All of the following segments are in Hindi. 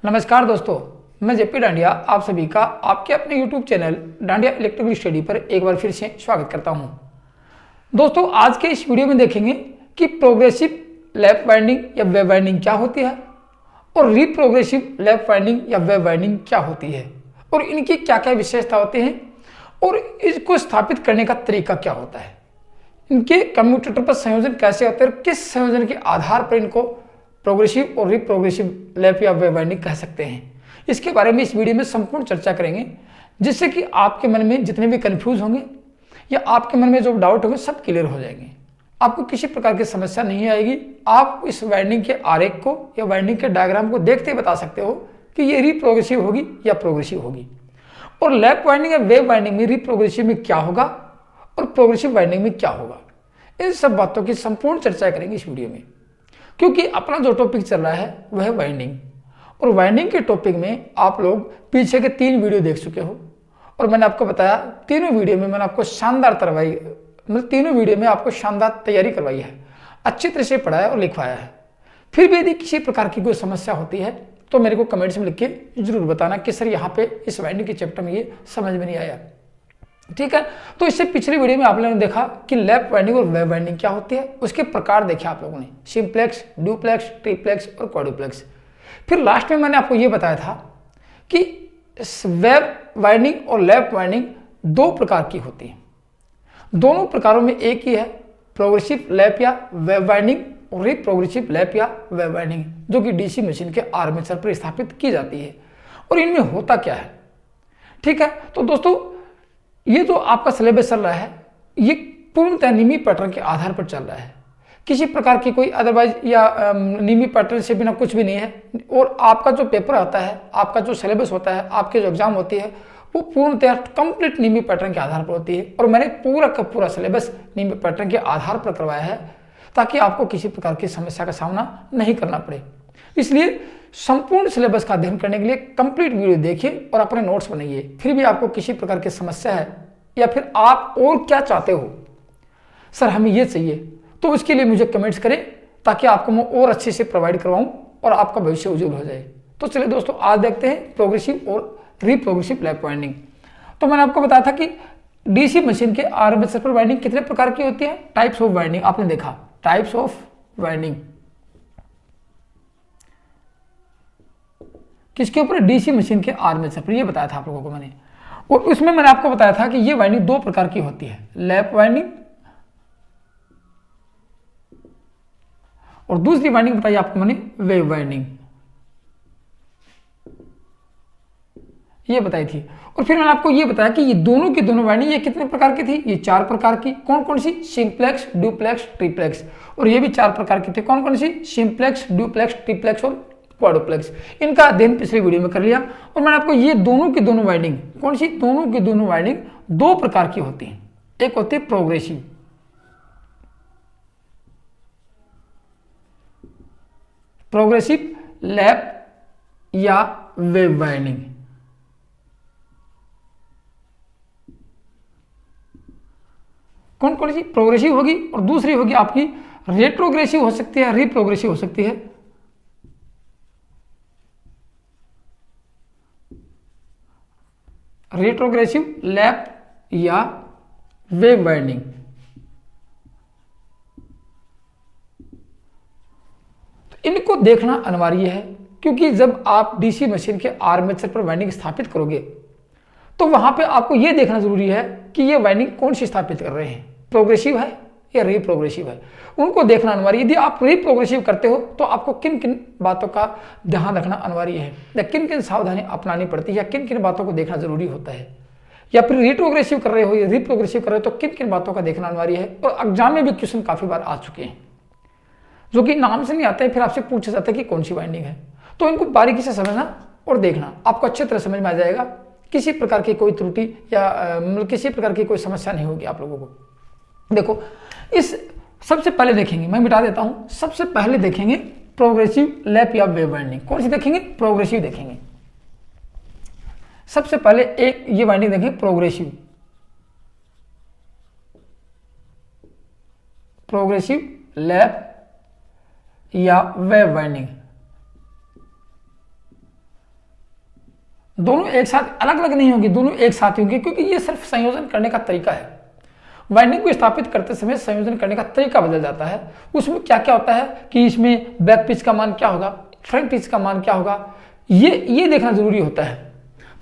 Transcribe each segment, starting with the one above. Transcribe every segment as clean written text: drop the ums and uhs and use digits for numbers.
नमस्कार दोस्तों, मैं जेपी डांडिया आप सभी का आपके अपने YouTube channel dandiya electrical study पर एक बार फिर से स्वागत करता हूं। दोस्तों, आज के इस वीडियो में देखेंगे कि प्रोग्रेसिव लैप वाइंडिंग या वेव वाइंडिंग क्या होती है और रीप्रोग्रेसिव लैप वाइंडिंग या वेव वाइंडिंग क्या होती है और इनकी क्या क्या विशेषता होती हैं और इसको स्थापित करने का तरीका क्या होता है, इनके कम्यूटेटर पर संयोजन कैसे होते हैं और किस संयोजन के आधार पर इनको प्रोग्रेसिव और रीप्रोग्रेसिव लैप या वेव वाइंडिंग कह सकते हैं। इसके बारे में इस वीडियो में संपूर्ण चर्चा करेंगे, जिससे कि आपके मन में जितने भी कंफ्यूज होंगे या आपके मन में जो डाउट होंगे सब क्लियर हो जाएंगे। आपको किसी प्रकार की समस्या नहीं आएगी। आप इस वाइंडिंग के आरेख को या वाइंडिंग के डायग्राम को देखते ही बता सकते हो कि ये रीप्रोग्रेसिव होगी या प्रोग्रेसिव होगी। और लैप वाइंडिंग या वेव वाइंडिंग में रीप्रोग्रेसिव में क्या होगा और प्रोग्रेसिव वाइंडिंग में क्या होगा, इन सब बातों की संपूर्ण चर्चा करेंगे इस वीडियो में। क्योंकि अपना जो टॉपिक चल रहा है वह है वाइंडिंग, और वाइंडिंग के टॉपिक में आप लोग पीछे के 3 वीडियो देख चुके हो और मैंने आपको बताया तीनों वीडियो में मैंने आपको शानदार तीनों वीडियो में आपको शानदार तैयारी करवाई है, अच्छी तरह से पढ़ाया और लिखवाया है। फिर भी यदि किसी प्रकार की कोई समस्या होती है तो मेरे को कमेंट्स में लिख के जरूर बताना कि सर यहाँ पे इस वाइंडिंग के चैप्टर में ये समझ में नहीं आया। ठीक है, तो इससे पिछली वीडियो में आप लोगों ने देखा कि लैप वाइंडिंग और वेव वाइंडिंग क्या होती है, उसके प्रकार देखे आप लोगों ने, सिंप्लेक्स, ड्यूप्लेक्स, ट्रिप्लेक्स और क्वाड्रुप्लेक्स। फिर लास्ट में मैंने आपको ये बताया था कि वेव वाइंडिंग और लैप वाइंडिंग 2 प्रकार की होती है। दोनों प्रकारों में एक ही है, प्रोग्रेसिव लैप या वेव वाइंडिंग और रीप्रोग्रेसिव लैप या वेव वाइंडिंग, जो कि डीसी मशीन के आर्मेचर पर स्थापित की जाती है। और इनमें होता क्या है, ठीक है। तो दोस्तों, ये जो आपका सिलेबस चल रहा है ये पूर्णतः नियमी पैटर्न के आधार पर चल रहा है, किसी प्रकार की कोई अदरवाइज या नियमी पैटर्न से बिना कुछ भी नहीं है। और आपका जो पेपर आता है, आपका जो सिलेबस होता है, आपके जो एग्जाम होती है वो पूर्णतः कंप्लीट नियमी पैटर्न के आधार पर होती है। और मैंने पूरा का पूरा सिलेबस नियमी पैटर्न के आधार पर करवाया है ताकि आपको किसी प्रकार की समस्या का सामना नहीं करना पड़े। इसलिए संपूर्ण सिलेबस का अध्ययन करने के लिए कंप्लीट वीडियो देखिए और अपने नोट्स बनाइए। फिर भी आपको किसी प्रकार की समस्या है या फिर आप और क्या चाहते हो, सर हमें ये चाहिए, तो उसके लिए मुझे कमेंट्स करें ताकि आपको मैं और अच्छे से प्रोवाइड करवाऊं और आपका भविष्य उज्जवल हो जाए। तो चलिए दोस्तों, आज देखते हैं प्रोग्रेसिव और रीप्रोग्रेसिव लैप वाइंडिंग। तो मैंने आपको बताया था कि डीसी मशीन के आर्मेचर पर वाइंडिंग कितने प्रकार की होती है, टाइप्स ऑफ वाइंडिंग आपने देखा, टाइप्स ऑफ वाइंडिंग किसके ऊपर, डीसी मशीन के आर्मेचर पर, ये बताया था आप लोगों को मैंने। और उसमें मैंने आपको बताया था कि ये वाइंडिंग 2 प्रकार की होती है, लैप वाइंडिंग और दूसरी वाइंडिंग बताई आपको मैंने वेव वाइंडिंग, ये बताई थी। और फिर मैंने आपको ये बताया कि ये दोनों की दोनों वाइंडिंग ये कितने प्रकार की थी, ये 4 प्रकार की। कौन कौन सी, सिंप्लेक्स, ड्यूप्लेक्स, ट्रिप्लेक्स। और ये भी 4 प्रकार की थी, कौन कौन सी, सिंप्लेक्स, ड्यूप्लेक्स, ट्रिप्लेक्स और क्वाड्रुप्लेक्स। इनका अध्ययन पिछले वीडियो में कर लिया। और मैंने आपको ये दोनों की दोनों वाइंडिंग, कौन सी, दोनों की दोनों वाइंडिंग 2 प्रकार की होती है। एक होती है प्रोग्रेसिव, प्रोग्रेसिव लैप या वेव वाइंडिंग। कौन कौन सी, प्रोग्रेसिव होगी और दूसरी होगी आपकी रेट्रोग्रेसिव हो सकती है, रीप्रोग्रेसिव हो सकती है। रेट्रोग्रेसिव लैप या वेव वाइंडिंग। तो इनको देखना अनिवार्य है, क्योंकि जब आप डीसी मशीन के आर्मेचर पर वाइंडिंग स्थापित करोगे तो वहां पे आपको यह देखना जरूरी है कि ये वाइंडिंग कौन सी स्थापित कर रहे हैं, प्रोग्रेसिव है या रीप्रोग्रेसिव है, उनको देखना अनिवार्य। यदि आप रीप्रोग्रेसिव करते हो तो आपको किन किन बातों का ध्यान रखना अनिवार्य है या किन किन सावधानी अपनानी पड़ती है या किन किन बातों को देखना जरूरी होता है। या फिर रेट्रोग्रेसिव कर रहे हो या रीप्रोग्रेसिव कर रहे हो तो किन किन बातों का देखना अनिवार्य है। और एग्जाम में भी क्वेश्चन काफी बार आ चुके हैं जो कि नाम से नहीं आते हैं, फिर आपसे पूछा जाता है कि कौन सी वाइंडिंग है। तो इनको बारीकी से समझना और देखना, आपको अच्छी तरह समझ में आ जाएगा, किसी प्रकार की कोई त्रुटि या किसी प्रकार की कोई समस्या नहीं होगी आप लोगों को। देखो, इस सबसे पहले देखेंगे, मैं मिटा देता हूं, सबसे पहले देखेंगे प्रोग्रेसिव लैप या वेव वाइंडिंग। कौन सी देखेंगे, प्रोग्रेसिव देखेंगे। सबसे पहले एक ये वाइंडिंग देखेंगे प्रोग्रेसिव, प्रोग्रेसिव लैप या वेव वाइंडिंग। दोनों एक साथ अलग अलग नहीं होंगी, दोनों एक साथ होंगे, क्योंकि ये सिर्फ संयोजन करने का तरीका है। वाइंडिंग को स्थापित करते समय संयोजन करने का तरीका बदल जाता है। उसमें क्या क्या होता है कि इसमें बैक पिच का मान क्या होगा, फ्रंट पिच का मान क्या होगा, ये देखना जरूरी होता है।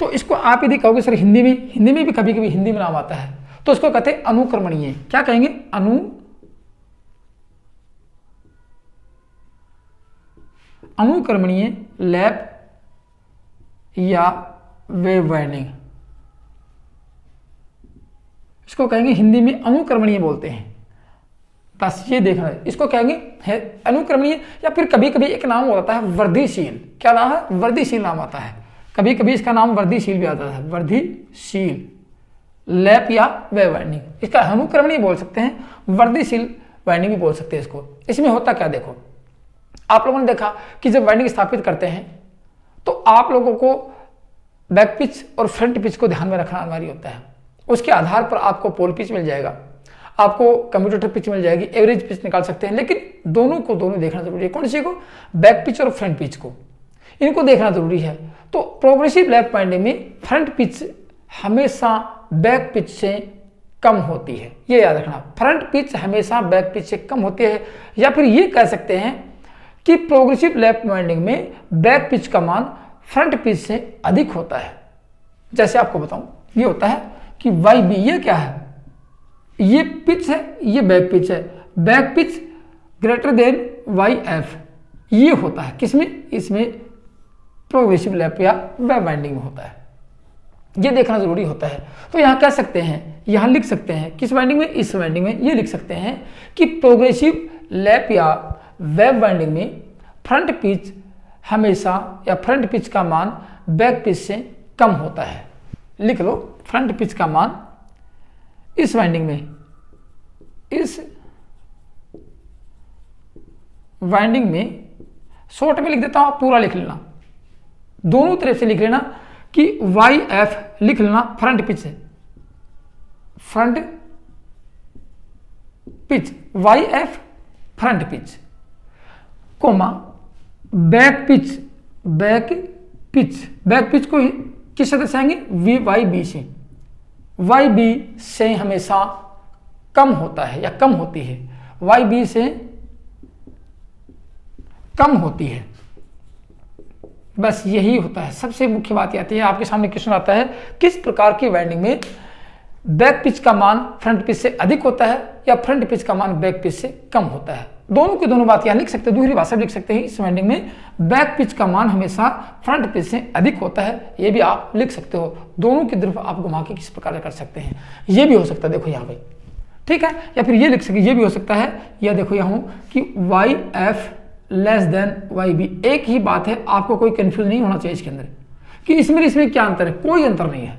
तो इसको आप यदि कहोगे सर हिंदी में भी कभी कभी हिंदी में नाम आता है, तो इसको कहते हैं अनुक्रमणीय। क्या कहेंगे? अनुक्रमणीय लैप या वेव वाइंडिंग, इसको कहेंगे हिंदी में अनुक्रमणीय बोलते हैं। बस ये देखना है, इसको कहेंगे अनुक्रमणीय, या फिर कभी कभी एक नाम होता है वर्धिशील। क्या नाम है? वर्धिशील नाम आता है। कभी कभी इसका नाम वर्धिशील भी आता है, वर्धिशील लैप या वेव वाइंडिंग। इसका अनुक्रमणीय बोल सकते हैं, वर्धिशील वाइंडिंग भी बोल सकते हैं इसको। इसमें होता क्या, देखो आप लोगों ने देखा कि जब वाइंडिंग स्थापित करते हैं तो आप लोगों को बैक पिच और फ्रंट पिच को ध्यान में रखना अनिवार्य होता है। उसके आधार पर आपको पोल पिच मिल जाएगा, आपको कम्यूटेटर पिच मिल जाएगी, एवरेज पिच निकाल सकते हैं, लेकिन दोनों को देखना जरूरी है। कौन सी को? बैक पिच और फ्रंट पिच को, इनको देखना जरूरी है। तो प्रोग्रेसिव लैप वाइंडिंग में फ्रंट पिच हमेशा बैक पिच से कम होती है, ये याद रखना। फ्रंट पिच हमेशा बैक पिच से कम होती है, या फिर ये कह सकते हैं कि प्रोग्रेसिव लैप वाइंडिंग में बैक पिच का मान फ्रंट पिच से अधिक होता है। जैसे आपको बताऊं, ये होता है कि वाई बी, ये क्या है? ये पिच है, ये बैक पिच है। Back pitch greater than Y F, ये होता है किसमें? इसमें प्रोग्रेसिव लैप या वेव वाइंडिंग में होता है। ये देखना जरूरी होता है। तो यहां कह सकते हैं, यहां लिख सकते हैं, किस वाइंडिंग में? इस वाइंडिंग में ये लिख सकते हैं कि प्रोग्रेसिव लैप या वेव वाइंडिंग में फ्रंट पिच हमेशा, या फ्रंट पिच का मान बैक पिच से कम होता है। लिख लो, फ्रंट पिच का मान इस वाइंडिंग में, इस वाइंडिंग में, शॉर्ट में लिख देता हूं, पूरा लिख लेना, दोनों तरफ से लिख लेना कि वाई एफ लिख लेना, फ्रंट पिच है, front pitch Y F front pitch, comma back pitch, back pitch को किस तरह से आएंगे? वी वाई बी से, वाई बी से हमेशा कम होता है या कम होती है, वाई बी से कम होती है। बस यही होता है, सबसे मुख्य बात ये आती है। आपके सामने क्वेश्चन आता है किस प्रकार की वाइंडिंग में बैक पिच का मान फ्रंट पिच से अधिक होता है या फ्रंट पिच का मान बैक पिच से कम होता है। दोनों की दोनों बात यहां लिख सकते हैं, दूसरी भाषा लिख सकते हैं। इस वाइंडिंग में बैक पिच का मान हमेशा फ्रंट पिच से अधिक होता है, ये भी आप लिख सकते हो। दोनों की तरफ आप घुमा के किस प्रकार कर सकते हैं, ये भी हो सकता है, देखो यहाँ पे, ठीक है। या फिर ये लिख सकते, ये भी हो सकता है, या देखो यहाँ कि Y F less than Y B. एक ही बात है, आपको कोई कंफ्यूज नहीं होना चाहिए इसके अंदर कि इसमें क्या अंतर है, कोई अंतर नहीं है,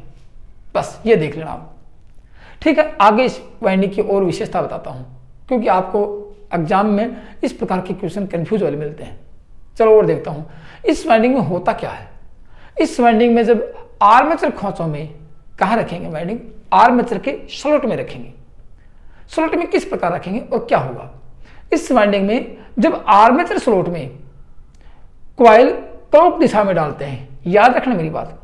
बस ये देख लेना आप, ठीक है। आगे इस वाइंडिंग की और विशेषता बताता हूं, क्योंकि आपको एग्जाम में इस प्रकार के क्वेश्चन कंफ्यूज वाले मिलते हैं। चलो और देखता हूं इस वाइंडिंग में होता क्या है। इस वाइंडिंग में जब आर्मेचर खोचों में कहां रखेंगे वाइंडिंग? आर्मेचर के स्लॉट में रखेंगे। स्लॉट में किस प्रकार रखेंगे और क्या होगा? इस वाइंडिंग में जब आर्मेचर स्लॉट में कॉइल क्लॉक दिशा में डालते हैं, याद रखना मेरी बात,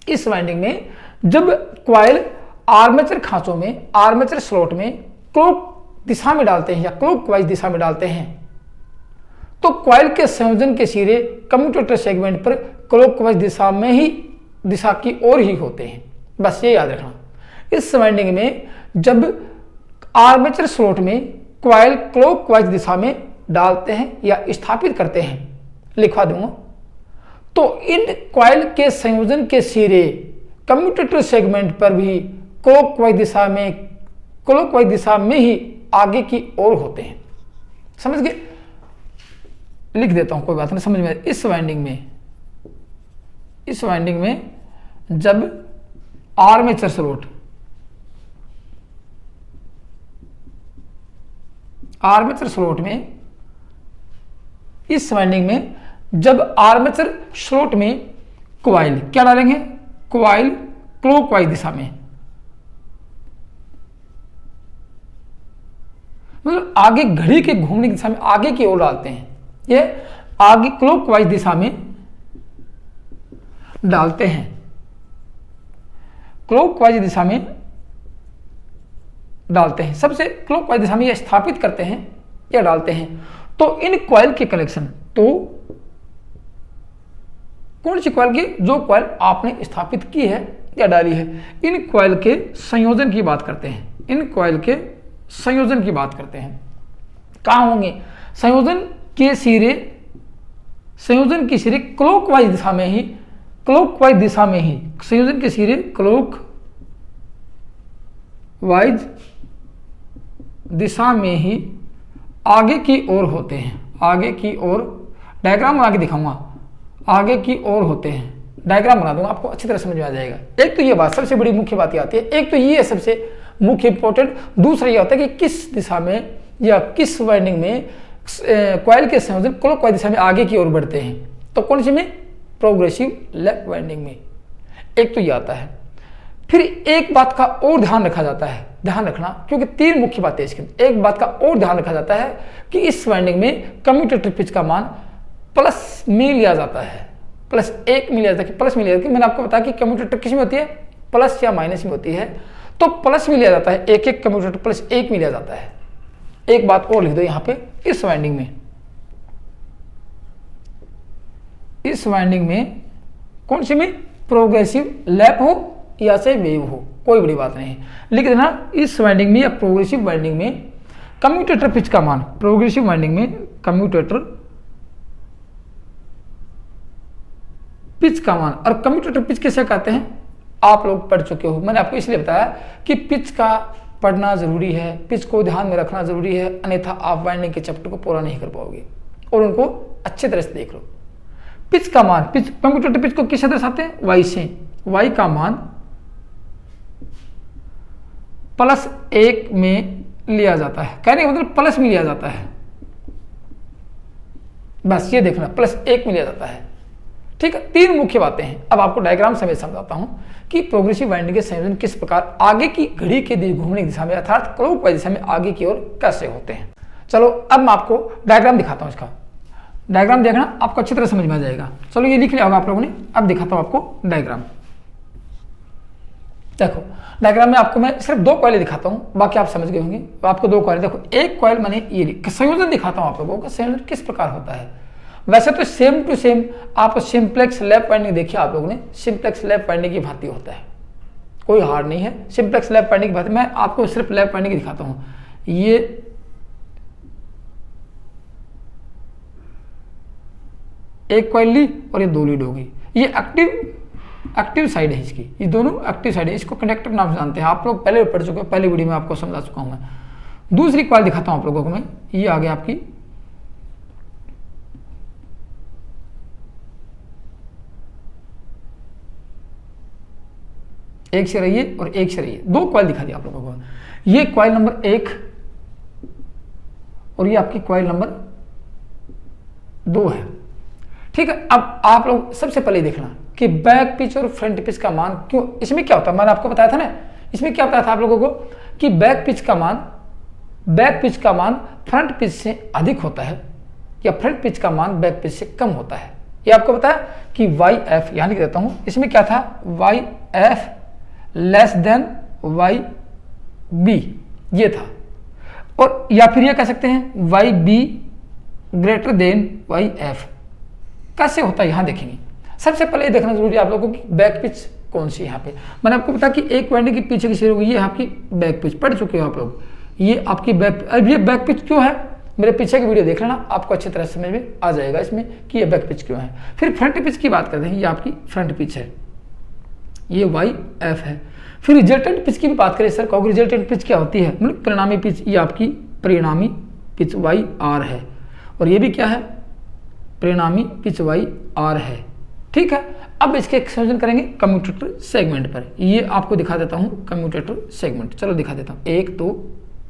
इस वाइंडिंग में जब कॉइल आर्मेचर खांचों में, आर्मेचर स्लॉट में क्लॉक दिशा में डालते हैं या क्लॉकवाइज दिशा में डालते हैं, तो कॉइल के संयोजन के सिरे कम्यूटेटर सेगमेंट पर क्लॉकवाइज दिशा में ही, दिशा की ओर ही होते हैं। बस ये याद रखना। इस वाइंडिंग में जब आर्मेचर स्लॉट में कॉइल क्लॉकवाइज दिशा में डालते हैं या स्थापित करते हैं, लिखवा दूंगा, तो इन कॉइल के संयोजन के सिरे कम्यूटेटर सेगमेंट पर भी क्लॉकवाइज दिशा में ही आगे की ओर होते हैं। समझ गए? लिख देता हूं, कोई बात नहीं, समझ में। इस वाइंडिंग में जब आर्मेचर स्लॉट, में, इस वाइंडिंग में जब आर्मेचर स्लॉट में कॉइल क्या डालेंगे? कॉइल क्लॉकवाइज दिशा में, मतलब आगे घड़ी के घूमने की दिशा में आगे की ओर डालते हैं। ये आगे क्लॉकवाइज दिशा में डालते हैं, क्लॉकवाइज दिशा में डालते हैं, सबसे क्लॉकवाइज दिशा में ये स्थापित करते हैं या डालते हैं, तो इन कॉइल के कलेक्शन, तो कौन सी कॉइल की, जो कॉइल आपने स्थापित की है या डाली है, इन कॉइल के संयोजन की बात करते हैं, इन कॉइल के संयोजन की बात करते हैं। कहाँ होंगे? संयोजन के सिरे, संयोजन के सिरे क्लॉकवाइज दिशा में ही, क्लॉकवाइज दिशा में ही, संयोजन के सिरे क्लॉकवाइज दिशा में ही आगे की ओर होते हैं, आगे की ओर, डायग्राम बना के दिखाऊंगा, आगे की ओर होते हैं, डायग्राम बना दूंगा, आपको अच्छी तरह समझ में आ जाएगा। एक तो ये बात, सबसे बड़ी मुख्य बात ये आती है, एक तो ये सबसे मुख्य इंपॉर्टेंट, दूसरा ये होता है कि किस दिशा में या किस वाइंडिंग में कॉइल के संयोजन क्लॉकवाइज दिशा में आगे की ओर बढ़ते हैं, तो कौन सी में? प्रोग्रेसिव लेफ्ट वाइंडिंग में। एक तो ये आता है। फिर एक बात का और ध्यान रखा जाता है, ध्यान रखना, क्योंकि तीन मुख्य बातें इसके, एक बात का और ध्यान रखा जाता है कि इस वाइंडिंग में कम्यूटेटर पिच का मान प्लस में लिया जाता है, +1 में लिया जाता है, प्लस में लिया जाता है। मैंने आपको बताया कि कम्यूटेटर किस में होती है? प्लस या माइनस में होती है, तो प्लस में लिया जाता है, एक एक कम्यूटेटर +1 में लिया जाता है। एक बात और लिख दो यहाँ पे, इस वाइंडिंग में, इस वाइंडिंग में कौन सी में? प्रोग्रेसिव लैप हो या से वेव हो, कोई बड़ी बात नहीं है, लिख देना इस वाइंडिंग में या प्रोग्रेसिव वाइंडिंग में कम्यूटेटर पिच का मान, प्रोग्रेसिव वाइंडिंग में कम्यूटेटर पिच का मान। और कम्यूटेटर पिच किसे कहते हैं? आप लोग पढ़ चुके हो, मैंने आपको इसलिए बताया कि पिच का पढ़ना जरूरी है, पिच को ध्यान में रखना जरूरी है, अन्यथा आप वाइंडिंग के चैप्टर को पूरा नहीं कर पाओगे, और उनको अच्छी तरह से देख लो। पिच का मान, पिच, कम्यूटेटर पिच को किससे दर्शाते हैं? वाई से। वाई का मान +1 में लिया जाता है, कहने का मतलब प्लस में लिया जाता है, बस ये देखना, +1 में लिया जाता है। ठीक है, तीन मुख्य बातें हैं। अब आपको डायग्राम समेत समझाता हूं कि प्रोग्रेसिव वाइंडिंग के संयोजन किस प्रकार आगे की घड़ी के घूमने की दिशा में अर्थात क्लॉकवाइज दिशा में आगे की ओर कैसे होते हैं। चलो अब मैं आपको डायग्राम दिखाता हूं, इसका डायग्राम देखना, आपको अच्छी तरह समझ में आ जाएगा। चलो ये लिख लिया होगा आप लोगों ने, अब दिखाता हूं आपको डायग्राम। देखो डायग्राम में आपको मैं सिर्फ 2 कॉइल दिखाता हूं, बाकी आप समझ गए होंगे। तो आपको 2 कॉइल, देखो एक कॉइल मैंने ये संयोजन दिखाता हूं आप लोगों को, संयोजन किस प्रकार होता है। वैसे तो सेम टू सेम आप सिंप्लेक्स लैप वाइंडिंग देखिए आप लोगों ने, सिंप्लेक्स लैप वाइंडिंग की भांति होता है, कोई हार्ड नहीं है, सिंप्लेक्स लैप वाइंडिंग की भांति। मैं आपको सिर्फ लैप वाइंडिंग दिखाता हूं। ये एक कॉइल ली और ये 2 लीड होगी, ये एक्टिव साइड है इसकी, ये दोनों एक्टिव साइड है, इसको कंडक्टर नाम से जानते हैं, आप लोग पहले पढ़ चुके हो, पहली वीडियो में आपको समझा चुका हूं मैं। दूसरी कॉइल दिखाता हूं आप लोगों को मैं, ये आ गया आपकी एक से रहिए और एक से रहिए, 2 कॉइल दिखा दिया आप लोगों को। ये कॉइल नंबर 1 और ये आपकी कॉइल नंबर 2 है। ठीक है, अब आप लोग सबसे पहले देखना कि बैक पिच और फ्रंट पिच का मान क्यों, इसमें क्या होता है, मैंने आपको बताया था ना, इसमें क्या बताया था आप लोगों को कि बैक पिच का मान फ्रंट पिच से अधिक होता है या फ्रंट पिच का मान बैक पिच से कम होता है। ये आपको बताया कि वाई एफ, यहां लिख देता हूं, इसमें क्या था, Y F less than Y B, ये था। और या फिर ये कह सकते हैं Y B greater than Y F. कैसे होता है यहां देखेंगे। सबसे पहले ये देखना जरूरी है आप लोगों की बैक पिच कौन सी है। यहाँ पे मैंने आपको बताया कि एक वाइंडिंग के पीछे की शेयर होगी, ये आपकी बैक पिच, पढ़ चुके हो आप लोग। ये आपकी अब ये बैक पिच क्यों है, मेरे पीछे की वीडियो देख लेना, आपको अच्छी तरह समझ में आ जाएगा इसमें कि ये बैक पिच क्यों है। फिर फ्रंट पिच की बात करते हैं, ये आपकी फ्रंट पिच है, ये वाई एफ है। फिर रिजल्टेंट पिच की भी बात करें, सर कहोगे रिजल्टेंट पिच क्या होती है, मतलब परिणामी पिच, ये आपकी परिणामी पिच वाई आर है, और ये भी क्या है, परिणामी पिच वाई आर है। ठीक है, अब इसके संयोजन करेंगे कम्यूटेटर सेगमेंट पर। ये आपको दिखा देता हूं कम्यूटेटर सेगमेंट, चलो दिखा देता हूं, 1 2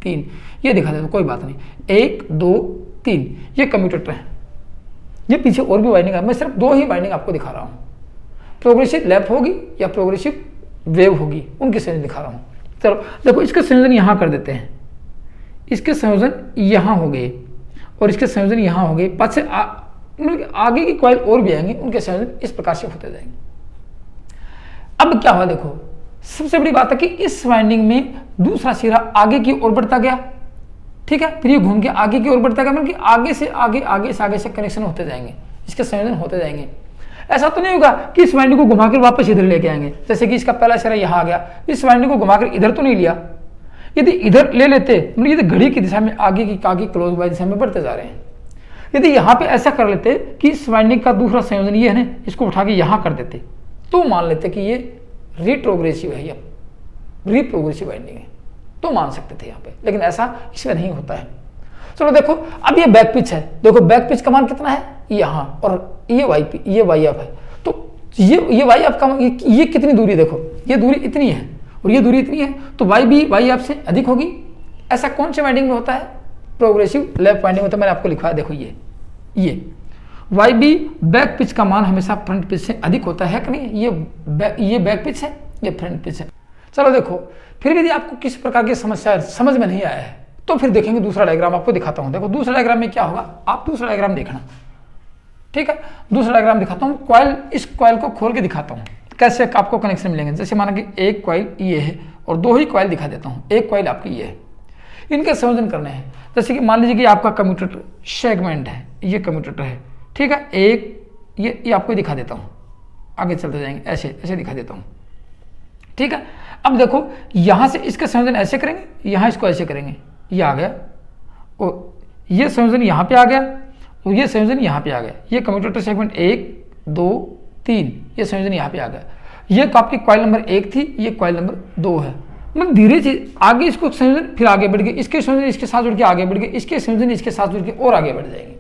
3, ये दिखा देता हूं, कोई बात नहीं, 1 2 3 ये कम्यूटेटर है। ये पीछे और भी वाइंडिंग है, मैं सिर्फ 2 ही वाइंडिंग आपको दिखा रहा हूं, प्रोग्रेसिव लैप होगी या प्रोग्रेसिव वेव होगी, उनके संयोजन दिखा रहा हूं। चलो देखो, इसके संयोजन यहां कर देते हैं, इसके संयोजन यहां हो गए और इसके संयोजन यहां हो गए, पास से आगे की कॉइल और भी आएंगे, उनके संयोजन इस प्रकार से होते जाएंगे। अब क्या हुआ देखो, सबसे बड़ी बात है कि इस वाइंडिंग में दूसरा सिरा आगे की ओर बढ़ता गया, ठीक है, फिर ये घूम के आगे की ओर बढ़ता गया, मतलब कि आगे से आगे आगे से कनेक्शन होते जाएंगे, इसके संयोजन होते जाएंगे। ऐसा तो नहीं होगा कि इस वाइंडिंग को घुमाकर वापस इधर लेके आएंगे, जैसे कि इसका पहला सिरा यहाँ आ गया, इस वाइंडिंग को घुमाकर इधर तो नहीं लिया। यदि इधर ले लेते, मतलब यदि घड़ी की दिशा में आगे क्लॉक वाइज दिशा में बढ़ते जा रहे हैं, यदि यहाँ पे ऐसा कर लेते कि इस वाइंडिंग का दूसरा संयोजन ये है ना, इसको उठा के यहाँ कर देते, तो मान लेते कि ये रिट्रोग्रेसिव है या रिप्रोग्रेसिव वाइंडिंग है, तो मान सकते थे यहाँ पे, लेकिन ऐसा इसमें नहीं होता है। चलो देखो, अब ये बैक पिच है, देखो बैक पिच का मान कितना है यहाँ, और ये वाई एफ है, तो ये वाई एफ का ये कितनी दूरी, देखो ये दूरी इतनी है और ये दूरी इतनी है, तो वाई बी वाई एफ से अधिक होगी। ऐसा कौन से वाइंडिंग में होता है? प्रोग्रेसिव लैप वाइंडिंग में। तो मैंने आपको लिखा है, देखो ये वाई बी बैक पिच का मान हमेशा फ्रंट पिच से अधिक होता है कि नहीं? ये बैक पिच है, ये फ्रंट पिच है। चलो देखो, फिर यदि आपको किसी प्रकार की समस्या समझ में नहीं आया है तो फिर देखेंगे दूसरा डायग्राम आपको दिखाता हूं। देखो दूसरा डायग्राम में क्या होगा, आप दूसरा डायग्राम देखना, ठीक है। दूसरा डायग्राम दिखाता हूं, कॉइल, इस कॉइल को खोल के दिखाता हूं कैसे आपको कनेक्शन मिलेंगे। जैसे माना कि एक कॉइल ये है और दो ही कॉइल दिखा देता हूं, एक कॉइल आपकी ये है, इनके संयोजन करने हैं। जैसे कि मान लीजिए कि आपका कम्यूटेटर सेगमेंट है, ये कम्यूटेटर है, ठीक है, एक ये आपको दिखा देता हूं, आगे चलते जाएंगे, ऐसे दिखा देता हूं, ठीक है। अब देखो यहां से इसका संयोजन ऐसे करेंगे, यहां इसको ऐसे करेंगे, ये आ गया, और ये संयोजन यहां पे आ गया, और ये संयोजन यहां पे आ गया। ये कम्यूटेटर सेगमेंट 1 2 3, ये संयोजन यहां पे आ गया। ये आपकी कॉइल नंबर 1 थी, ये कॉइल नंबर 2 है। मतलब धीरे धीरे आगे इसको संयोजन, फिर आगे बढ़ गए, इसके संयोजन इसके साथ जुड़ के आगे बढ़ गए, इसके संयोजन इसके साथ जुड़ के और आगे बढ़ जाएंगे।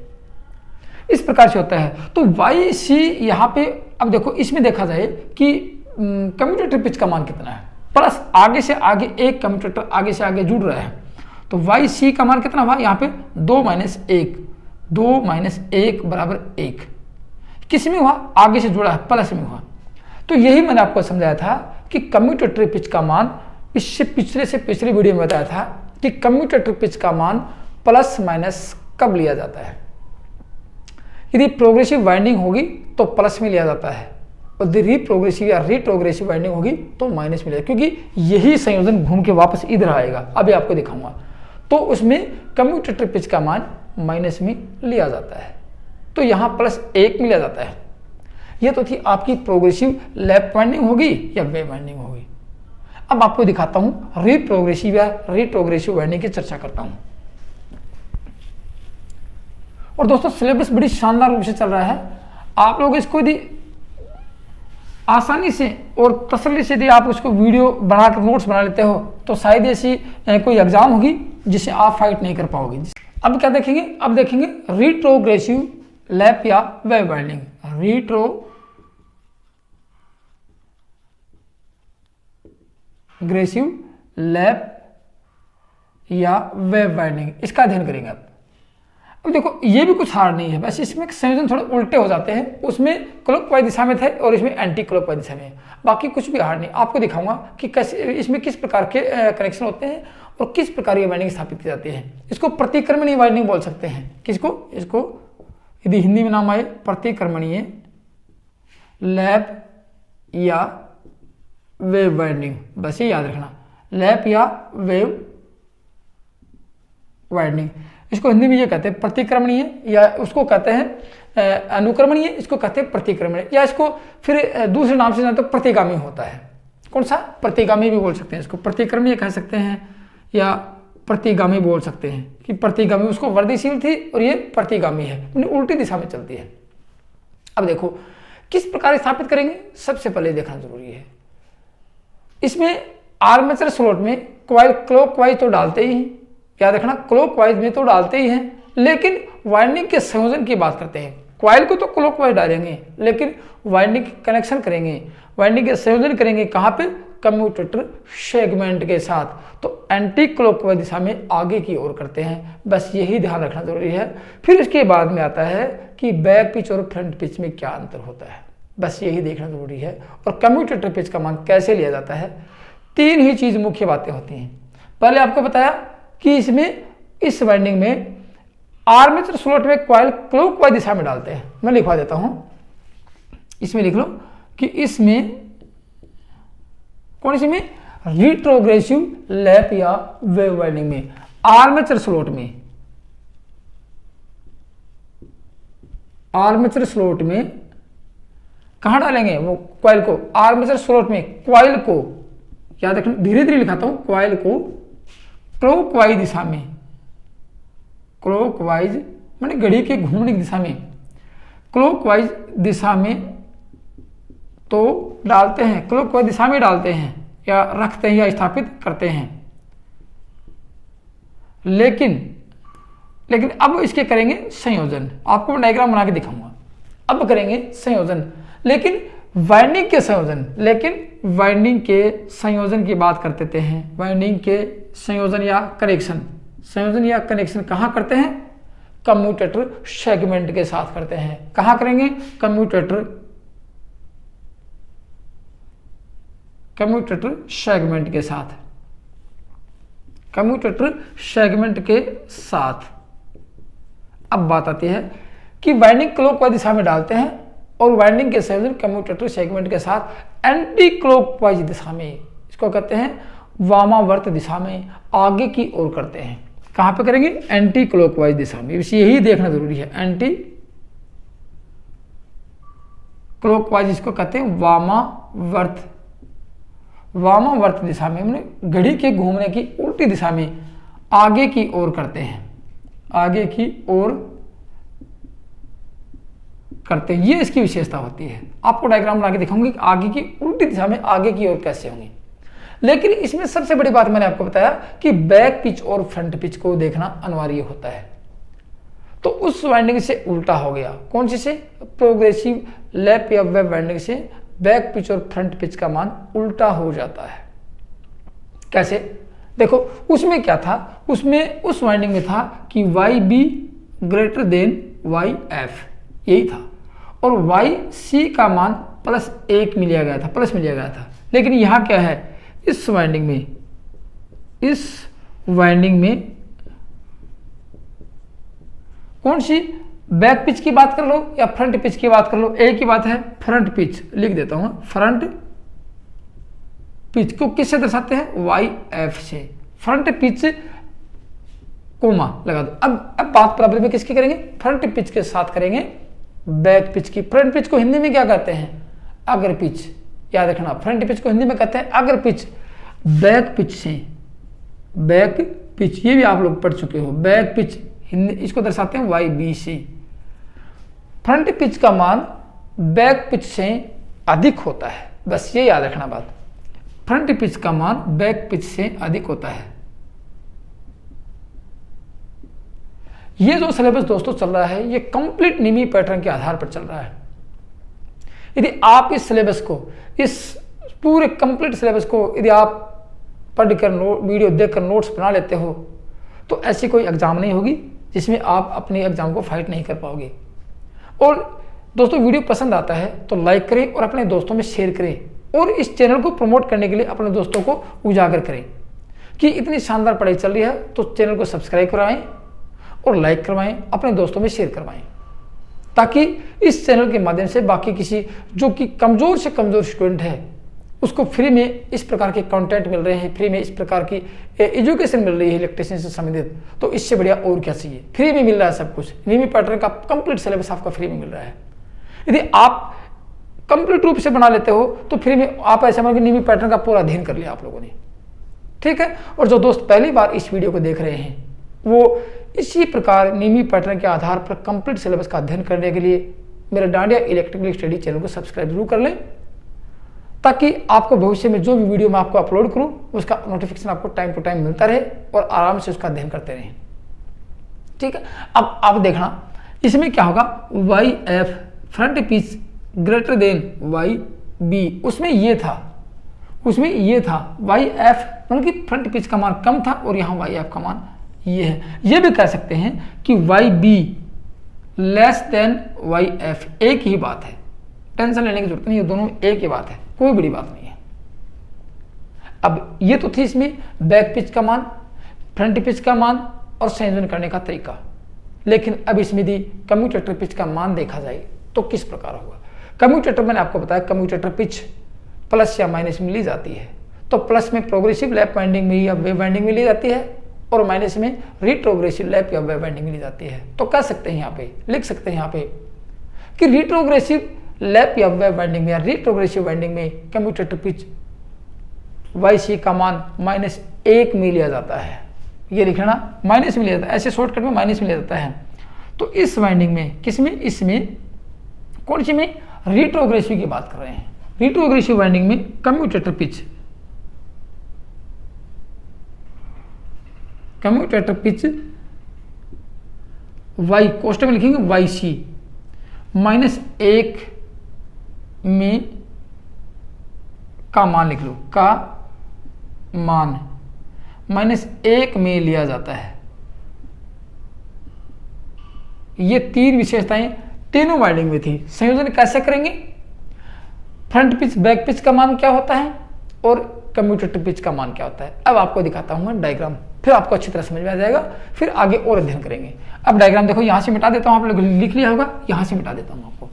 इस प्रकार से होता है। तो वाई सी यहाँ पे, अब देखो इसमें देखा जाए कि कम्यूटेटर पिच का मान कितना है, प्लस आगे से आगे एक कम्यूटेटर आगे से आगे जुड़ रहा है, तो वाई सी का मान कितना हुआ यहाँ पे 2 - 1 बराबर 1। किस में हुआ? आगे से जुड़ा है, प्लस में हुआ। तो यही मैंने आपको समझाया था कि कम्यूटेटर पिच का मान, इससे पिछले वीडियो में बताया था कि कम्यूटेटर पिच का मान प्लस माइनस कब लिया जाता है। यदि प्रोग्रेसिव वाइंडिंग होगी तो प्लस में लिया जाता है, और यदि रिप्रोग्रेसिव या रिट्रोग्रेसिव वाइंडिंग होगी तो माइनस में लिया, क्योंकि यही संयोजन घूम के वापस इधर आएगा। अभी आपको दिखाऊंगा। तो उसमें कम्यूटेटर पिच का मान माइनस में लिया जाता है, तो यहाँ +1 में लिया जाता है। यह तो थी आपकी प्रोग्रेसिव लैप वाइंडिंग होगी या वेव वाइंडिंग होगी। अब आपको दिखाता हूं रिप्रोग्रेसिव या रिट्रोग्रेसिव वाइंडिंग की चर्चा करता हूं। और दोस्तों सिलेबस बड़ी शानदार रूप से चल रहा है। आप लोग इसको यदि आसानी से और तसल्ली से यदि आप उसको वीडियो बना कर नोट्स बना लेते हो तो शायद ऐसी कोई एग्जाम होगी जिसे आप फाइट नहीं कर पाओगे। अब क्या देखेंगे? अब देखेंगे रिट्रोग्रेसिव लैप या वेव वाइंडिंग। रिट्रोग्रेसिव लैप या वेव वाइंडिंग, इसका अध्ययन करेंगे आप। अब देखो ये भी कुछ हार्ड नहीं है, बस इसमें संयोजन थोड़े उल्टे हो जाते हैं। उसमें क्लॉकवाइज दिशा में थे और इसमें एंटी क्लॉकवाइज दिशा में। बाकी कुछ भी हार्ड नहीं। आपको दिखाऊंगा कि कैसे इसमें किस प्रकार के कनेक्शन होते हैं और किस प्रकार की वाइंडिंग स्थापित की जाती है। इसको प्रतिक्रमणीय वाइंडिंग बोल सकते हैं। किसको? इसको यदि हिंदी में नाम आए प्रतिक्रमणीय लैप या वेव वाइंडिंग, बस ये याद रखना, लैप या वेव वाइंडिंग। इसको हिंदी में ये कहते हैं प्रतिक्रमणीय, या उसको कहते हैं अनुक्रमणीय, इसको कहते हैं प्रतिक्रमणीय, या इसको फिर दूसरे नाम से जानते हो प्रतिगामी होता है। कौन सा? प्रतिगामी भी बोल सकते हैं इसको, प्रतिक्रमणीय कह सकते हैं या प्रतिगामी बोल सकते हैं। कि प्रतिगामी उसको वर्धिशील थी और ये प्रतिगामी है, उल्टी दिशा में चलती है। अब देखो किस प्रकार स्थापित करेंगे, सबसे पहले देखना जरूरी है। इसमें आर्मेचर स्लॉट में कॉइल क्लॉकवाइज तो डालते ही हैं, याद रखना क्लॉकवाइज में तो डालते ही हैं, लेकिन वाइंडिंग के संयोजन की बात करते हैं। कॉइल को तो क्लॉकवाइज डालेंगे, लेकिन वाइंडिंग कनेक्शन करेंगे, वाइंडिंग के संयोजन करेंगे कहाँ पे? कम्यूटेटर सेगमेंट के साथ। तो एंटी क्लॉकवाइज दिशा में आगे की ओर करते हैं, बस यही ध्यान रखना जरूरी है। फिर इसके बाद में आता है कि बैक पिच और फ्रंट पिच में क्या अंतर होता है, बस यही देखना जरूरी है। और कम्यूटेटर पिच का मान कैसे लिया जाता है, 3 ही चीज मुख्य बातें होती हैं। पहले आपको बताया कि इसमें, इस वाइंडिंग में आर्मेचर स्लॉट में कॉइल क्लॉकवाइज दिशा में डालते हैं। मैं लिखवा देता हूं, इसमें लिख लो कि इसमें कौन सी में? रिट्रोग्रेसिव लैप या वेव वाइंडिंग में। आर्मेचर स्लॉट में, आर्मेचर स्लॉट में कहां डालेंगे वो कॉइल को? आर्मेचर स्लॉट में कॉइल को, याद रखना, धीरे धीरे लिखाता हूं, कॉइल को क्लॉकवाइज दिशा में, क्लॉकवाइज माने घड़ी के घूमने की दिशा में, क्लॉकवाइज दिशा में तो डालते हैं, क्लॉकवाइज दिशा में डालते हैं या रखते हैं या स्थापित करते हैं। लेकिन अब इसके करेंगे संयोजन। आपको मैं डायग्राम बना के दिखाऊंगा। अब करेंगे संयोजन, लेकिन वाइंडिंग के संयोजन, वाइंडिंग के संयोजन की बात करते हैं। वाइंडिंग के संयोजन या कनेक्शन, संयोजन या कनेक्शन कहाँ करते हैं? कम्यूटेटर सेगमेंट के साथ करते हैं। कहाँ करेंगे? कम्यूटेटर सेगमेंट के साथ, कम्यूटेटर सेगमेंट के साथ। अब बात आती है कि वाइंडिंग क्लॉकवाइज दिशा में डालते हैं और वाइंडिंग के संयोजन कम्यूटेटर सेगमेंट के साथ एंटी क्लॉकवाइज दिशा में, इसको कहते हैं वामावर्त दिशा में, आगे की ओर करते हैं। कहां पे करेंगे? एंटी क्लॉकवाइज दिशा में। यही देखना जरूरी है, एंटी क्लॉकवाइज इसको कहते हैं वामावर्त, वामावर्त दिशा में, घड़ी के घूमने की उल्टी दिशा में आगे की ओर करते हैं, आगे की ओर करते हैं। ये इसकी विशेषता होती है। आपको डायग्राम बना के दिखाऊंगी कि आगे की उल्टी दिशा में आगे की ओर कैसे होंगे। लेकिन इसमें सबसे बड़ी बात मैंने आपको बताया कि बैक पिच और फ्रंट पिच को देखना अनिवार्य होता है। तो उस वाइंडिंग से उल्टा हो गया, कौन सी से? प्रोग्रेसिव लैप या वेव वाइंडिंग से बैक पिच और फ्रंट पिच का मान उल्टा हो जाता है। कैसे? देखो उसमें क्या था, उसमें उस वाइंडिंग में था कि Y B greater than Y F, यही था, और वाई सी का मान +1 मिल लिया गया था, प्लस मिल लिया गया था। लेकिन यहां क्या है, इस वाइंडिंग में कौन सी? बैक पिच की बात कर लो या फ्रंट पिच की बात कर लो, एक ही बात है। फ्रंट पिच लिख देता हूं, फ्रंट पिच को किससे दर्शाते हैं? वाई एफ से। फ्रंट पिच कोमा लगा दो। अब बात बराबर में किसकी करेंगे? फ्रंट पिच के साथ करेंगे बैक पिच की। फ्रंट पिच को हिंदी में क्या कहते हैं? अग्र पिच। याद रखना, फ्रंट पिच को हिंदी में कहते हैं अग्र पिच। बैक पिच से, बैक पिच ये भी आप लोग पढ़ चुके हो। बैक पिच हिंदी इसको दर्शाते हैं Y B C. Front pitch का मान बैक पिच से अधिक होता है, बस ये याद रखना बात। फ्रंट पिच का मान बैक पिच से अधिक होता है। ये जो सिलेबस दोस्तों चल रहा है, ये कंप्लीट निमी पैटर्न के आधार पर चल रहा है। यदि आप इस सिलेबस को, इस पूरे कंप्लीट सिलेबस को यदि आप पढ़कर वीडियो देखकर नोट्स बना लेते हो, तो ऐसी कोई एग्जाम नहीं होगी जिसमें आप अपने एग्जाम को फाइट नहीं कर पाओगे। और दोस्तों वीडियो पसंद आता है तो लाइक करें और अपने दोस्तों में शेयर करें, और इस चैनल को प्रमोट करने के लिए अपने दोस्तों को उजागर करें कि इतनी शानदार पढ़ाई चल रही है। तो चैनल को सब्सक्राइब करवाएं और लाइक करवाएं, अपने दोस्तों में शेयर करवाएं, ताकि इस चैनल के माध्यम से बाकी किसी जो कि कमज़ोर से कमज़ोर स्टूडेंट है उसको फ्री में इस प्रकार के कंटेंट मिल रहे हैं, फ्री में इस प्रकार की एजुकेशन मिल रही है इलेक्ट्रिशियन से संबंधित। तो इससे बढ़िया और क्या चाहिए? फ्री में मिल रहा है सब कुछ। निमी पैटर्न का कंप्लीट सिलेबस आपका फ्री में मिल रहा है। यदि आप कंप्लीट रूप से बना लेते हो तो फ्री में आप ऐसे मान निमी पैटर्न का पूरा अध्ययन कर लिया आप लोगों ने, ठीक है। और जो दोस्त पहली बार इस वीडियो को देख रहे हैं वो इसी प्रकार निमी पैटर्न के आधार पर कंप्लीट सिलेबस का अध्ययन करने के लिए मेरे डांडिया इलेक्ट्रिकल स्टडी चैनल को सब्सक्राइब जरूर कर लें, ताकि आपको भविष्य में जो भी वीडियो मैं आपको अपलोड करूं उसका नोटिफिकेशन आपको टाइम टू टाइम मिलता रहे और आराम से उसका अध्ययन करते रहें, ठीक है। अब आप देखना इसमें क्या होगा, Y F front pitch greater than Y B, उसमें ये था वाई एफ मतलब कि फ्रंट पिच का मान कम था और यहाँ वाई एफ का मान ये है। ये भी कह सकते हैं कि Y B less than Y F, एक ही बात है, टेंशन लेने की जरूरत नहीं है, दोनों एक ही बात है, कोई बड़ी बात नहीं है। अब ये तो थी इसमें बैक पिच का मान, फ्रंट पिच का मान और संयोजन करने का तरीका। लेकिन अब इसमें यदि कम्यूटेटर पिच का मान देखा जाए तो किस प्रकार होगा। कम्यूटेटर मैंने आपको बताया कम्यूटेटर पिच प्लस या माइनस में ली जाती है, तो प्लस में प्रोग्रेसिव लैप वाइंडिंग में या वेव वाइंडिंग में ली जाती है और माइनस में रिट्रोग्रेसिव लैप या वेव वाइंडिंग में ली जाती है। तो कह सकते हैं यहाँ पे, लिख सकते हैं यहाँ पे कि रिट्रोग्रेसिव लैप या वेव वाइंडिंग में या रिट्रोग्रेसिव वाइंडिंग में कम्यूटेटर पिच YC का मान -1 में लिया जाता है। ये लिखना माइनस में लिया जाता है, ऐसे शॉर्टकट में माइनस में लिया जाता है। तो इस वाइंडिंग में, किसमें, इसमें, कौन सी में, रिट्रोग्रेसिव की बात कर रहे हैं। रिट्रोग्रेसिव वाइंडिंग में कम्यूटेटर पिच Y कोष्टक में लिखेंगे YC -1 में का मान लिख लो, का मान -1 में लिया जाता है। ये तीन विशेषताएं तीनों वाइंडिंग में थी। संयोजन कैसे करेंगे, फ्रंट पिच बैक पिच का मान क्या होता है और कम्यूटेटर पिच का मान क्या होता है। अब आपको दिखाता हूं मैं डायग्राम, फिर आपको अच्छी तरह समझ में आ जाएगा, फिर आगे और अध्ययन करेंगे। अब डायग्राम देखो, यहां से मिटा देता हूं, आप लोग लिख लिया होगा, यहां से मिटा देता हूं आपको।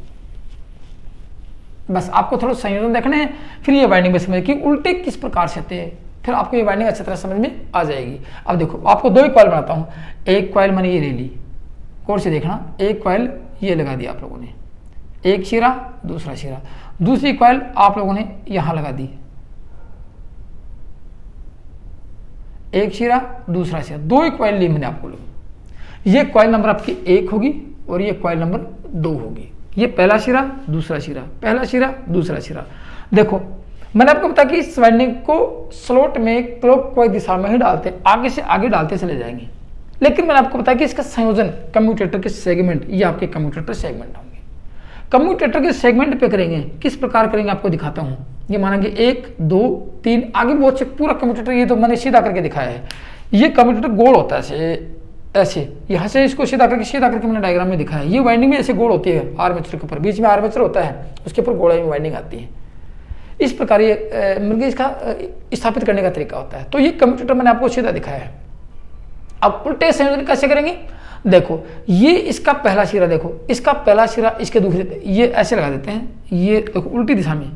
बस आपको थोड़ा संयोजन देखने हैं, फिर ये वाइंडिंग में समझ कि उल्टे किस प्रकार से होते हैं, फिर आपको ये वाइंडिंग अच्छी तरह समझ में आ जाएगी। अब देखो, आपको दो कॉइल बनाता हूँ। एक कॉइल मैंने ये ले ली, गौर से देखना, एक कॉइल ये लगा दिया आप लोगों ने, एक सिरा दूसरा सिरा, दूसरी कॉइल आप लोगों ने यहां लगा दी, एक सिरा दूसरा सिरा, दो ही कॉइल ली मैंने आपको लोग। ये कॉइल नंबर आपकी 1 होगी और ये कॉइल नंबर 2 होगी। ये पहला सिरा दूसरा सिरा, पहला सिरा दूसरा सिरा। देखो मैंने आपको बताया कि इस वाइंडिंग को स्लॉट में क्लॉकवाइज दिशा में ही डालते हैं, आगे से आगे डालते चले जाएंगे। लेकिन मैंने आपको बताया कि इसका संयोजन कम्यूटेटर के सेगमेंट, ये आपके कम्यूटेटर सेगमेंट होंगे। कम्यूटेटर के सेगमेंट पे करेंगे, किस प्रकार करेंगे आपको दिखाता हूं। ये मानेंगे 1 2 3, आगे बहुत से पूरा कम्यूटेटर, ये तो मैंने सीधा करके दिखाया है। ये कम्यूटेटर गोल होता है ऐसे, यहाँ से इसको सीधा करके मैंने डायग्राम में दिखाया है। ये वाइंडिंग में ऐसे गोल होती है, आर्मेचर के ऊपर, बीच में आर्मेचर होता है, उसके ऊपर गोलाई में वाइंडिंग आती है। इस प्रकार ये मतलब इसका स्थापित करने का तरीका होता है। तो ये कम्यूटेटर मैंने आपको सीधा दिखाया है। अब उल्टे संयोजन कैसे करेंगे, देखो ये इसका पहला सिरा, देखो इसका पहला सिरा इसके दूसरे, ये ऐसे लगा देते हैं, ये देखो उल्टी दिशा में,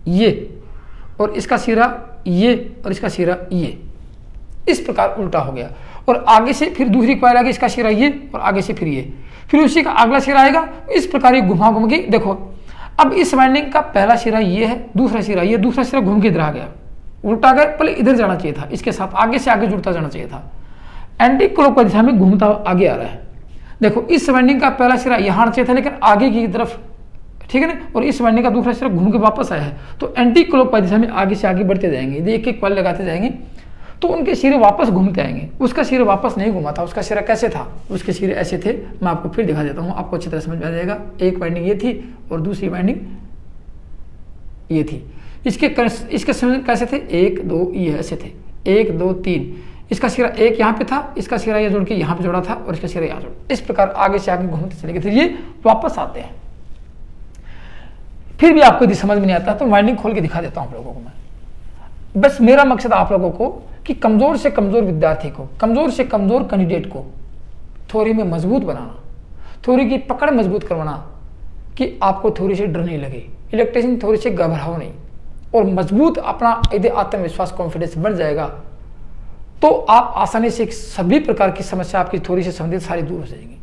ये और इसका सिरा ये और इसका सिरा ये, इस प्रकार उल्टा हो गया। और आगे से फिर दूसरी कॉइल आगे, इसका सिरा ये और आगे से फिर ये, फिर उसी का अगला सिरा आएगा। इस प्रकार ये घुमा के देखो, अब इस वाइंडिंग का पहला सिरा ये है, दूसरा सिरा ये, दूसरा सिरा घूम के इधर आ गया, उल्टा गया, पहले इधर जाना चाहिए था, इसके साथ आगे से आगे जुड़ता जाना चाहिए था, एंटी क्लॉकवाइज दिशा में घूमता आगे आ रहा है। देखो इस वाइंडिंग का पहला सिरा यहाँ आना चाहिए था, लेकिन आगे की तरफ, ठीक है ना, और इस वाइंडिंग का दूसरा सिरा घूम के वापस आया है। तो एंटी क्लॉकवाइज दिशा में आगे से आगे बढ़ते जाएंगे, एक एक कॉइल लगाते जाएंगे, तो उनके सिरे वापस घूमते आएंगे। उसका सिरा वापस नहीं घूमा था, उसका सिरा कैसे था, उसके सिरे ऐसे थे। मैं आपको फिर दिखा देता हूँ, आपको अच्छी तरह समझ में आ जाएगा। एक वाइंडिंग ये थी और दूसरी वाइंडिंग ये थी। इसके संयोजन कैसे थे, 1 2 ये ऐसे थे, 1 2 3, इसका सिरा एक यहाँ पे था, इसका सिरा ये जोड़ के यहाँ पे जोड़ा था और इसका सिरा यहाँ जोड़ा, इस प्रकार आगे से आगे घूमते चलेंगे, फिर ये वापस आते हैं। फिर भी आपको यदि समझ में नहीं आता तो वाइंडिंग खोल के दिखा देता हूँ आप लोगों को मैं। बस मेरा मकसद आप लोगों को कि कमजोर से कमजोर विद्यार्थी को, कमजोर से कमजोर कैंडिडेट को थ्योरी में मजबूत बनाना, थ्योरी की पकड़ मजबूत करवाना, कि आपको थ्योरी से डर नहीं लगे, इलेक्ट्रिशियन थ्योरी से घबराओ नहीं, और मजबूत अपना यदि आत्मविश्वास कॉन्फिडेंस बढ़ जाएगा तो आप आसानी से सभी प्रकार की समस्या आपकी थ्योरी से संबंधित सारी दूर हो जाएगी।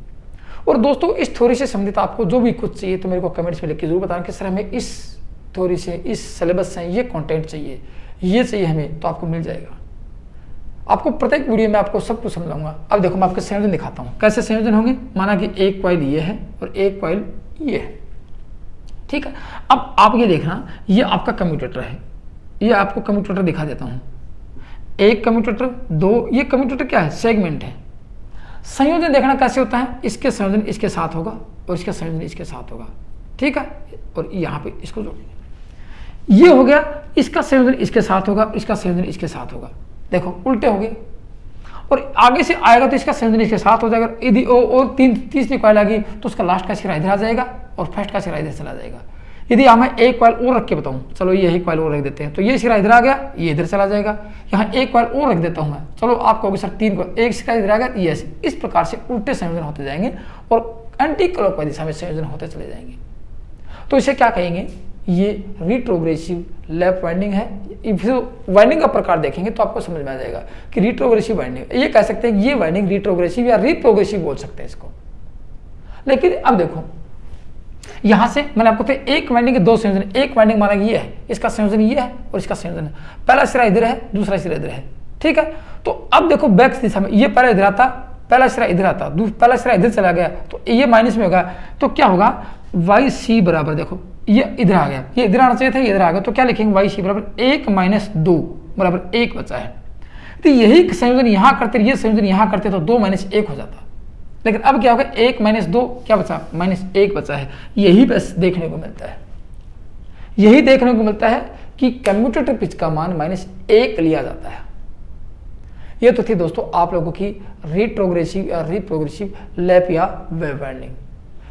और दोस्तों इस थ्योरी से संबंधित आपको जो भी कुछ चाहिए तो मेरे को कमेंट्स में लिख के जरूर बताना कि सर हमें इस थ्योरी से, इस सिलेबस से ये कंटेंट चाहिए, ये चाहिए हमें, तो आपको मिल जाएगा। आपको प्रत्येक वीडियो में आपको सब कुछ समझाऊंगा। अब देखो मैं आपको संयोजन दिखाता हूँ, कैसे संयोजन होंगे। माना कि एक कॉइल ये है और एक कॉइल ये है, ठीक है। अब आप ये देखना, ये आपका कम्यूटेटर है, ये आपको कम्यूटेटर दिखा देता हूँ। एक कम्यूटेटर, दो, ये कम्यूटेटर क्या है, सेगमेंट है। संयोजन देखना कैसे होता है, इसके संयोजन इसके साथ होगा और इसका संयोजन इसके साथ होगा, ठीक है। और यहाँ पे इसको जोड़ेंगे, ये हो गया, इसका संयोजन इसके साथ होगा, इसका संयोजन इसके साथ होगा। देखो उल्टे हो गए, और आगे से आएगा तो इसका संयोजन इसके साथ हो जाएगा। यदि और तीसरी कॉइल आ गई तो उसका लास्ट का सिरा इधर आ जाएगा और फर्स्ट का सिरा इधर चला जाएगा। यदि मैं एक कॉइल और रख के बताऊं, चलो यही कॉइल और रख देते हैं, तो ये सिरा इधर आ गया, ये इधर चला जाएगा। यहाँ एक कॉइल और रख देता हूं मैं, चलो आप कहोगे सर 3 कॉइल, एक सिरा इधर आ गया, ये ऐसे, इस प्रकार से उल्टे संयोजन होते जाएंगे और एंटी क्लॉकवाइज दिशा में संयोजन होते चले जाएंगे। तो इसे क्या कहेंगे, ये रिट्रोग्रेसिव लैप वाइंडिंग है। फिर वाइंडिंग का प्रकार देखेंगे तो आपको समझ में आ जाएगा कि रिट्रोग्रेसिव वाइंडिंग, ये कह सकते हैं ये वाइंडिंग रिट्रोग्रेसिव या रिप्रोग्रेसिव बोल सकते हैं इसको। लेकिन अब देखो यहां से मैंने आपको तो एक वाइंडिंग के दो संयोजन, एक वाइंडिंग माना ये है, इसका संयोजन ये है और इसका संयोजन है, पहला सिरा इधर है दूसरा सिरा इधर है, ठीक है। तो अब देखो बैक दिशा में ये पहला इधर आता, पहला सिरा इधर आता, पहला सिरा इधर चला गया तो ये माइनस में होगा, तो क्या होगा वाई सी बराबर, देखो ये इधर आ गया, ये इधर आना चाहिए था, ये इधर आ गया, तो क्या लिखेंगे वाई सी बराबर 1 - 2 बराबर 1 बचा है। तो यही संयोजन यहाँ करते, ये संयोजन यहाँ करते तो 2 - 1 हो जाता, लेकिन अब क्या होगा 1 - 2 क्या बचा, -1 बचा है। यही बस देखने को मिलता है, यही देखने को मिलता है कि कम्यूटेटर पिच का मान -1 लिया जाता है। ये तो थी दोस्तों आप लोगों की रिट्रोग्रेसिव या रिप्रोग्रेसिव लैप या वेव वाइंडिंग।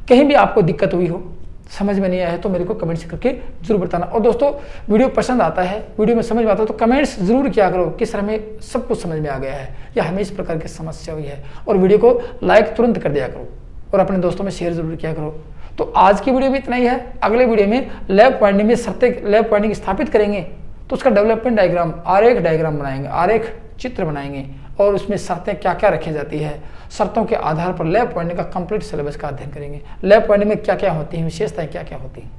कहीं भी आपको दिक्कत हुई हो, समझ में नहीं आया है तो मेरे को कमेंट्स करके जरूर बताना। और दोस्तों वीडियो पसंद आता है, वीडियो में समझ में आता है तो कमेंट्स जरूर किया करो किस तरह में सब कुछ समझ में आ गया है या हमें इस प्रकार की समस्या हुई है, और वीडियो को लाइक तुरंत कर दिया करो और अपने दोस्तों में शेयर जरूर किया करो। तो आज की वीडियो में इतना ही है। अगले वीडियो में लैप वाइंडिंग में शर्तें, लैप वाइंडिंग स्थापित करेंगे तो उसका डेवलपमेंट डायग्राम, आरेख डायग्राम बनाएंगे, आरेख चित्र बनाएंगे और उसमें शर्तें क्या क्या रखी जाती है, शर्तों के आधार पर लैप वाइंडिंग का कंप्लीट सिलेबस का अध्ययन करेंगे। लैप वाइंडिंग में क्या क्या होती है, विशेषताएं क्या क्या होती हैं,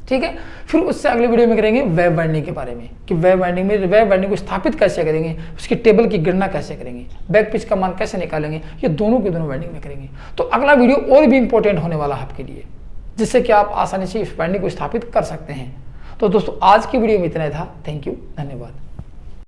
ठीक है। फिर उससे अगले वीडियो में करेंगे वेव वाइंडिंग के बारे में कि वेव वाइंडिंग में वेव वाइंडिंग को स्थापित कैसे करेंगे, उसकी टेबल की गणना कैसे करेंगे, बैक पिच का मान कैसे निकालेंगे, ये दोनों के दोनों वाइंडिंग में करेंगे। तो अगला वीडियो और भी इंपॉर्टेंट होने वाला है आपके लिए, जिससे कि आप आसानी से इस वाइंडिंग को स्थापित कर सकते हैं। तो दोस्तों आज की वीडियो में इतना ही था। थैंक यू, धन्यवाद।